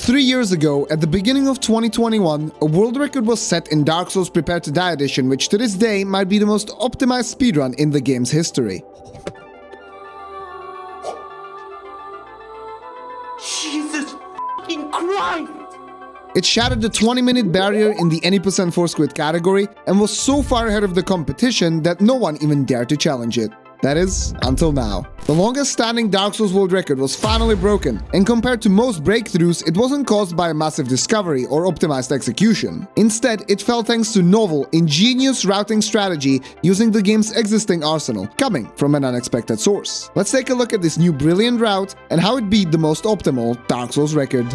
3 years ago, at the beginning of 2021, a world record was set in Dark Souls Prepare to Die edition, which to this day might be the most optimized speedrun in the game's history. Jesus fucking Christ! It shattered the 20-minute barrier in the any % force quit category and was so far ahead of the competition that no one even dared to challenge it. That is, until now. The longest standing Dark Souls world record was finally broken, and compared to most breakthroughs, it wasn't caused by a massive discovery or optimized execution. Instead, it fell thanks to novel, ingenious routing strategy using the game's existing arsenal, coming from an unexpected source. Let's take a look at this new brilliant route and how it beat the most optimal Dark Souls record.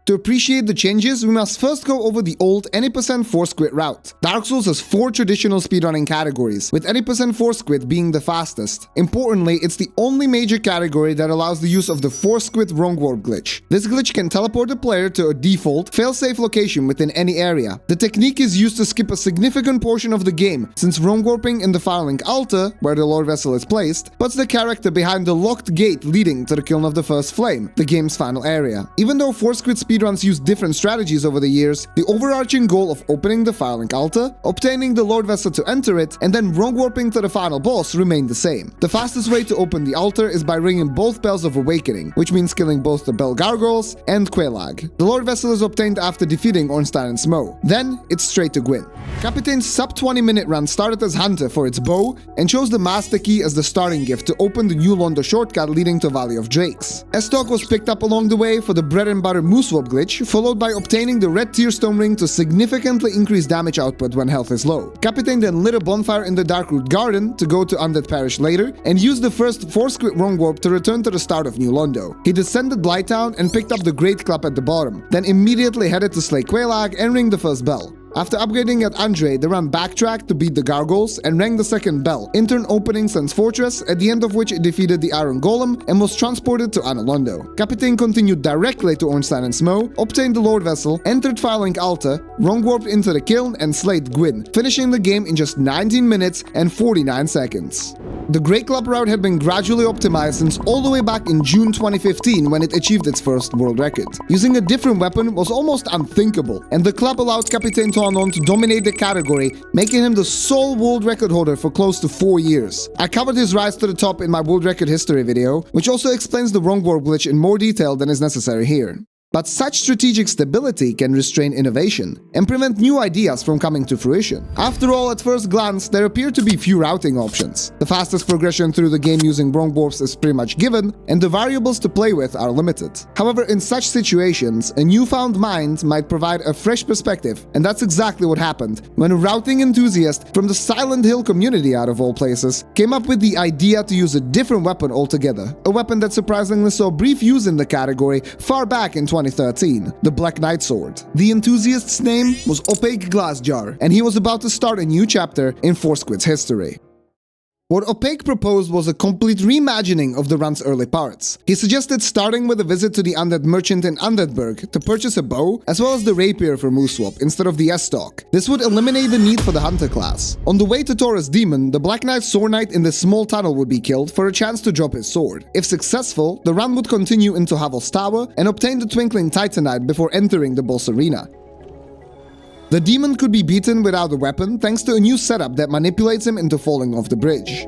To appreciate the changes, we must first go over the old any % force quit route. Dark Souls has 4 traditional speedrunning categories, with any % force quit being the fastest. Importantly, it's the only major category that allows the use of the force quit wrong warp glitch. This glitch can teleport the player to a default, fail-safe location within any area. The technique is used to skip a significant portion of the game, since wrong warping in the Firelink altar, where the Lord Vessel is placed, puts the character behind the locked gate leading to the kiln of the first flame, the game's final area. Even though force quit speedruns use different strategies over the years, the overarching goal of opening the Firelink altar, obtaining the Lord Vessel to enter it, and then wrong warping to the final boss remained the same. The fastest way to open the altar is by ringing both bells of awakening, which means killing both the bell gargoyles and Quelaag. The Lord Vessel is obtained after defeating Ornstein and Smough. Then, it's straight to Gwyn. Kapitein's sub 20-minute run started as Hunter for its bow, and chose the Master Key as the starting gift to open the New Londo shortcut leading to Valley of Drakes. Estok was picked up along the way for the bread and butter moose swap glitch, followed by obtaining the red tearstone ring to significantly increase damage output when health is low. Kapitein then lit a bonfire in the Darkroot Garden to go to Undead Parish later, and used the first force quit wrong warp to return to the start of New Londo. He descended Blighttown and picked up the Great Club at the bottom, then immediately headed to slay Quelaag and ring the first bell. After upgrading at Andre, the run backtracked to beat the Gargoyles and rang the second bell, in turn opening Sun's Fortress, at the end of which it defeated the Iron Golem and was transported to Anor Londo. Kapitein continued directly to Ornstein and Smough, obtained the Lord Vessel, entered Firelink Altar, wrong warped into the kiln and slayed Gwyn, finishing the game in just 19 minutes and 49 seconds. The Great Club route had been gradually optimized since all the way back in June 2015 when it achieved its first world record. Using a different weapon was almost unthinkable, and the club allowed Kapitein Toanon to dominate the category, making him the sole world record holder for close to 4 years. I covered his rise to the top in my world record history video, which also explains the wrong warp glitch in more detail than is necessary here. But such strategic stability can restrain innovation and prevent new ideas from coming to fruition. After all, at first glance, there appear to be few routing options. The fastest progression through the game using wrong warps is pretty much given, and the variables to play with are limited. However, in such situations, a newfound mind might provide a fresh perspective, and that's exactly what happened when a routing enthusiast from the Silent Hill community, out of all places, came up with the idea to use a different weapon altogether. A weapon that surprisingly saw brief use in the category far back in 2013, the Black Knight Sword. The enthusiast's name was Opaque Glassjar, and he was about to start a new chapter in Force Quit's history. What Opaque proposed was a complete reimagining of the run's early parts. He suggested starting with a visit to the Undead Merchant in Undeadburg to purchase a bow, as well as the rapier for moose swap instead of the S-Stock. This would eliminate the need for the Hunter class. On the way to Taurus Demon, the Black Knight Sword Knight in the small tunnel would be killed for a chance to drop his sword. If successful, the run would continue into Havel's Tower and obtain the Twinkling Titanite before entering the boss arena. The demon could be beaten without a weapon thanks to a new setup that manipulates him into falling off the bridge.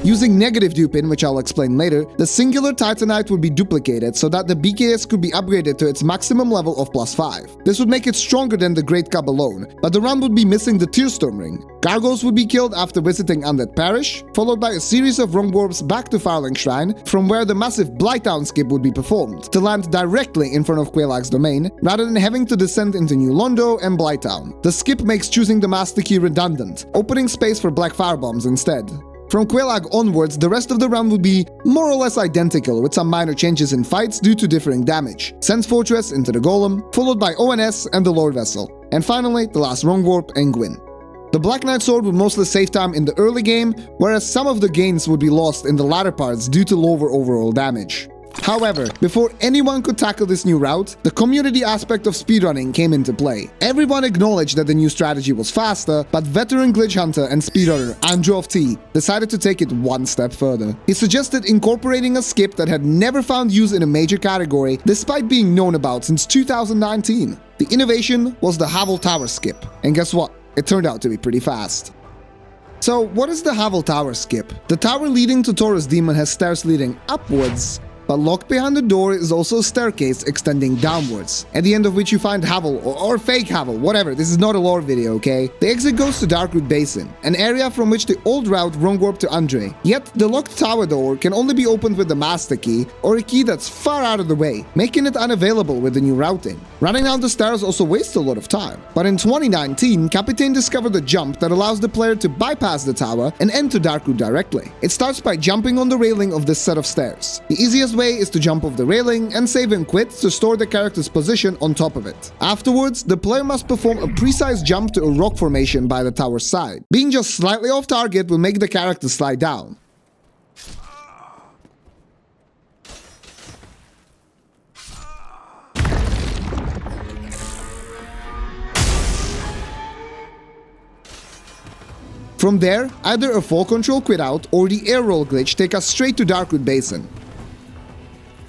Using negative duping, which I'll explain later, the singular Titanite would be duplicated so that the BKS could be upgraded to its maximum level of +5. This would make it stronger than the Great Cub alone, but the run would be missing the Tearstone Ring. Gargoyles would be killed after visiting Undead Parish, followed by a series of wrong warps back to Firelink Shrine, from where the massive Blighttown skip would be performed, to land directly in front of Quelaag's domain, rather than having to descend into New Londo and Blighttown. The skip makes choosing the Master Key redundant, opening space for Black Firebombs instead. From Quelaag onwards, the rest of the run would be more or less identical, with some minor changes in fights due to differing damage. Sun's Fortress into the Golem, followed by ONS and the Lord Vessel, and finally the last wrong warp and Gwyn. The Black Knight Sword would mostly save time in the early game, whereas some of the gains would be lost in the latter parts due to lower overall damage. However, before anyone could tackle this new route, the community aspect of speedrunning came into play. Everyone acknowledged that the new strategy was faster, but veteran glitch hunter and speedrunner Andrew of T decided to take it one step further. He suggested incorporating a skip that had never found use in a major category despite being known about since 2019. The innovation was the Havel Tower skip, and guess what? It turned out to be pretty fast. So what is the Havel Tower skip? The tower leading to Taurus Demon has stairs leading upwards, but locked behind the door is also a staircase extending downwards, at the end of which you find Havel, or fake Havel, whatever, this is not a lore video, okay? The exit goes to Darkroot Basin, an area from which the old route wrong warped to Andre. Yet, the locked tower door can only be opened with the master key, or a key that's far out of the way, making it unavailable with the new routing. Running down the stairs also wastes a lot of time. But in 2019, Captain discovered a jump that allows the player to bypass the tower and enter Darkroot directly. It starts by jumping on the railing of this set of stairs. The easiest way is to jump off the railing and save and quit to store the character's position on top of it. Afterwards, the player must perform a precise jump to a rock formation by the tower's side. Being just slightly off target will make the character slide down. From there, either a fall control quit out or the air roll glitch take us straight to Darkroot Basin.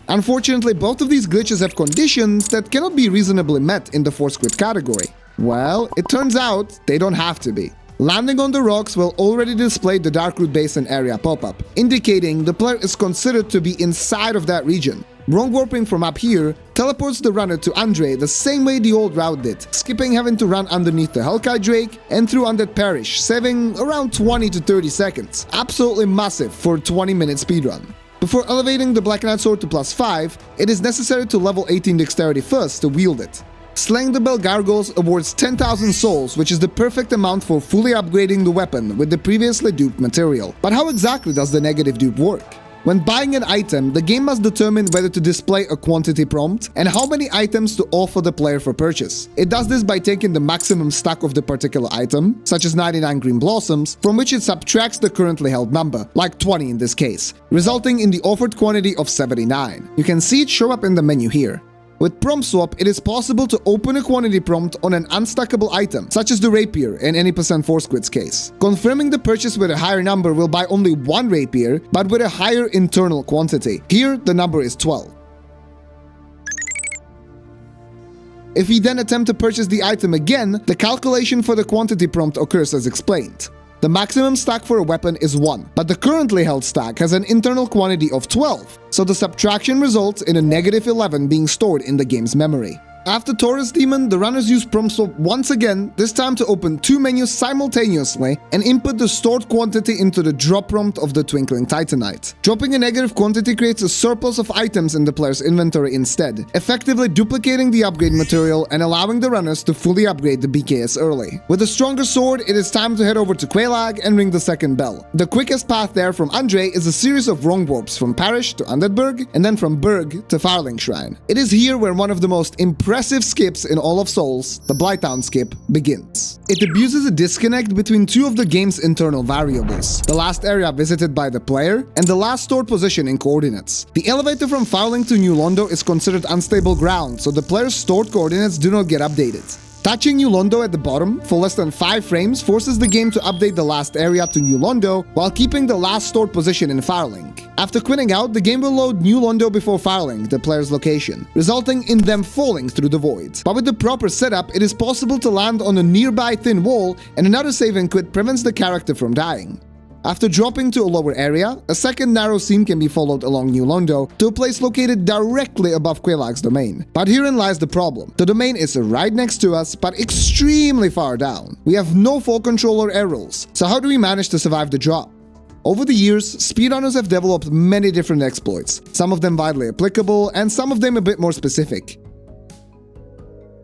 Unfortunately, both of these glitches have conditions that cannot be reasonably met in the force quit category. Well, it turns out they don't have to be. Landing on the rocks will already display the Darkroot Basin area pop-up, indicating the player is considered to be inside of that region. Wrong warping from up here teleports the runner to Andre the same way the old route did, skipping having to run underneath the Hellkite Drake and through Undead Parish, saving around 20 to 30 seconds. Absolutely massive for a 20-minute speedrun. Before elevating the Black Knight Sword to +5, it is necessary to level 18 Dexterity first to wield it. Slaying the Bell Gargoyles awards 10,000 souls, which is the perfect amount for fully upgrading the weapon with the previously duped material. But how exactly does the negative dupe work? When buying an item, the game must determine whether to display a quantity prompt and how many items to offer the player for purchase. It does this by taking the maximum stack of the particular item, such as 99 green blossoms, from which it subtracts the currently held number, like 20 in this case, resulting in the offered quantity of 79. You can see it show up in the menu here. With prompt swap, it is possible to open a quantity prompt on an unstackable item, such as the rapier in any % force quits case. Confirming the purchase with a higher number will buy only one rapier, but with a higher internal quantity. Here, the number is 12. If we then attempt to purchase the item again, the calculation for the quantity prompt occurs as explained. The maximum stack for a weapon is 1, but the currently held stack has an internal quantity of 12, so the subtraction results in a negative 11 being stored in the game's memory. After Taurus Demon, the runners use prompt swap once again, this time to open two menus simultaneously and input the stored quantity into the drop prompt of the Twinkling Titanite. Dropping a negative quantity creates a surplus of items in the player's inventory instead, effectively duplicating the upgrade material and allowing the runners to fully upgrade the BKS early. With a stronger sword, it is time to head over to Quelaag and ring the second bell. The quickest path there from Andre is a series of wrong warps from Parish to Undeadburg and then from Burg to Firling Shrine. It is here where one of the most impressive skips in all of Souls, the Blighttown skip, begins. It abuses a disconnect between two of the game's internal variables, the last area visited by the player and the last stored position in coordinates. The elevator from Firling to New Londo is considered unstable ground, so the player's stored coordinates do not get updated. Touching New Londo at the bottom for less than 5 frames forces the game to update the last area to New Londo while keeping the last stored position in Firling. After quitting out, the game will load New Londo before Firling, the player's location, resulting in them falling through the void. But with the proper setup, it is possible to land on a nearby thin wall, and another save and quit prevents the character from dying. After dropping to a lower area, a second narrow seam can be followed along New Londo to a place located directly above Quelaag's domain. But herein lies the problem. The domain is right next to us, but extremely far down. We have no fall control or air rolls, so how do we manage to survive the drop? Over the years, speedrunners have developed many different exploits, some of them widely applicable and some of them a bit more specific.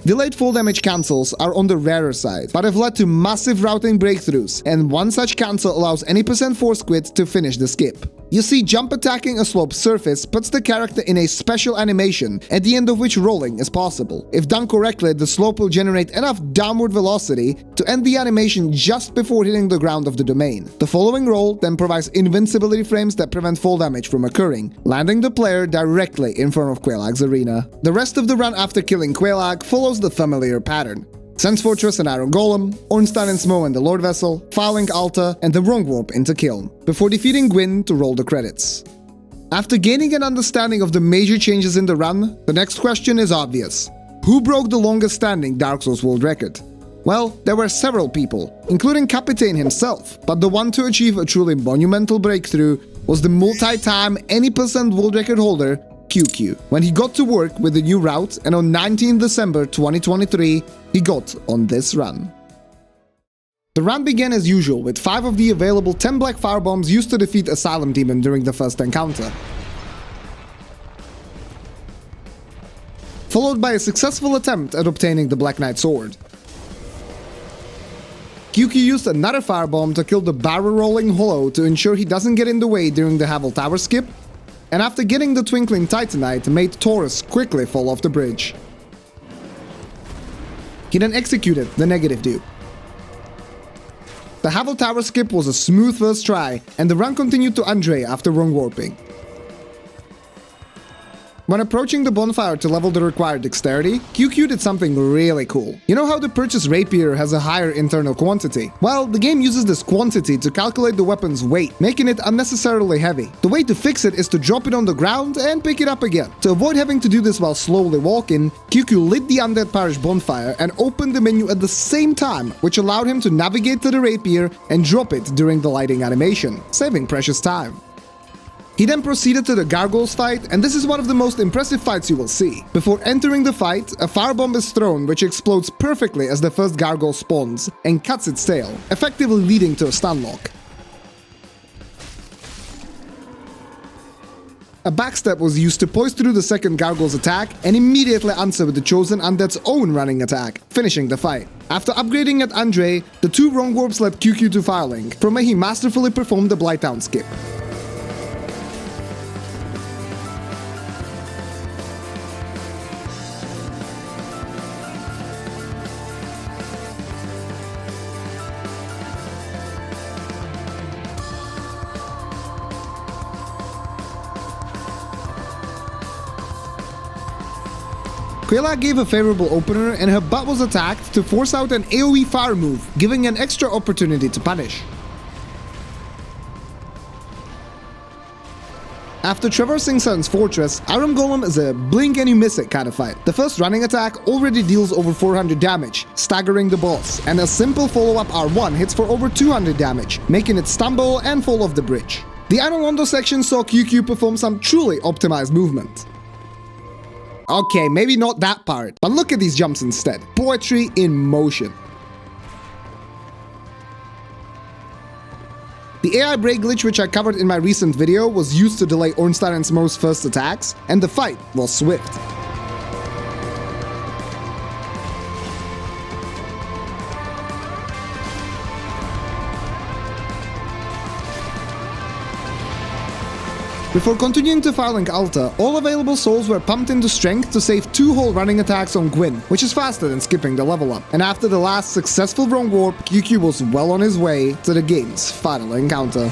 Delayed fall damage cancels are on the rarer side, but have led to massive routing breakthroughs, and one such cancel allows any % force quit to finish the skip. You see, jump attacking a sloped surface puts the character in a special animation, at the end of which rolling is possible. If done correctly, the slope will generate enough downward velocity to end the animation just before hitting the ground of the domain. The following roll then provides invincibility frames that prevent fall damage from occurring, landing the player directly in front of Quelaag's arena. The rest of the run after killing Quelaag follows the familiar pattern. Sense Fortress and Iron Golem, Ornstein and Smough and the Lord Vessel, Firelink Altar, and the Wrong Warp into Kiln, before defeating Gwyn to roll the credits. After gaining an understanding of the major changes in the run, the next question is obvious. Who broke the longest standing Dark Souls world record? Well, there were several people, including Kapitein himself, but the one to achieve a truly monumental breakthrough was the multi-time any percent world record holder, QQ, when he got to work with the new route, and on 19 December 2023, he got on this run. The run began as usual with 5 of the available 10 black firebombs used to defeat Asylum Demon during the first encounter, followed by a successful attempt at obtaining the Black Knight sword. QQ used another firebomb to kill the barrel-rolling Hollow to ensure he doesn't get in the way during the Havel Tower skip, and after getting the Twinkling Titanite, made Taurus quickly fall off the bridge. He then executed the negative dupe. The Havel Tower skip was a smooth first try, and the run continued to Andre after wrong warping. When approaching the bonfire to level the required dexterity, QQ did something really cool. You know how the purchased rapier has a higher internal quantity? Well, the game uses this quantity to calculate the weapon's weight, making it unnecessarily heavy. The way to fix it is to drop it on the ground and pick it up again. To avoid having to do this while slowly walking, QQ lit the Undead Parish bonfire and opened the menu at the same time, which allowed him to navigate to the rapier and drop it during the lighting animation, saving precious time. He then proceeded to the Gargoyles fight, and this is one of the most impressive fights you will see. Before entering the fight, a firebomb is thrown which explodes perfectly as the first Gargoyle spawns and cuts its tail, effectively leading to a stun lock. A backstep was used to poise through the second Gargoyle's attack and immediately answer with the chosen Undead's own running attack, finishing the fight. After upgrading at Andre, the 2 wrong warps led QQ to Firelink, from where he masterfully performed the Blighttown skip. Quelaag gave a favorable opener and her butt was attacked to force out an AoE fire move, giving an extra opportunity to punish. After traversing Sense Fortress, Iron Golem is a blink and you miss it kind of fight. The first running attack already deals over 400 damage, staggering the boss, and a simple follow-up R1 hits for over 200 damage, making it stumble and fall off the bridge. The Iron Londo section saw QQ perform some truly optimized movement. Okay, maybe not that part, but look at these jumps instead. Poetry in motion. The AI break glitch which I covered in my recent video was used to delay Ornstein and Smough's first attacks, and the fight was swift. Before continuing to Firelink Altar, all available souls were pumped into strength to save 2 whole running attacks on Gwyn, which is faster than skipping the level up. And after the last successful wrong warp, QQ was well on his way to the game's final encounter.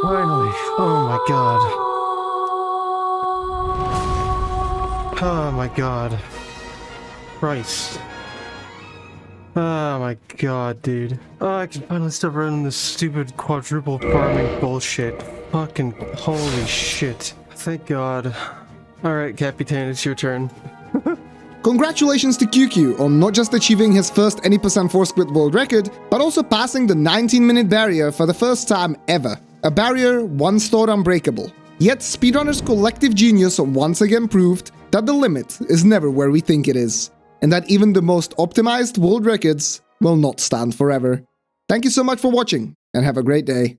Finally. Oh my god. Oh my god. Christ. Oh my god, dude. Oh, I can finally stop running this stupid quadruple farming bullshit. Fucking holy shit. Thank god. Alright, Kapitein, it's your turn. Congratulations to QQ on not just achieving his first any percent force quit world record, but also passing the 19-minute barrier for the first time ever. A barrier once thought unbreakable. Yet speedrunners' collective genius once again proved that the limit is never where we think it is, and that even the most optimized world records will not stand forever. Thank you so much for watching, and have a great day.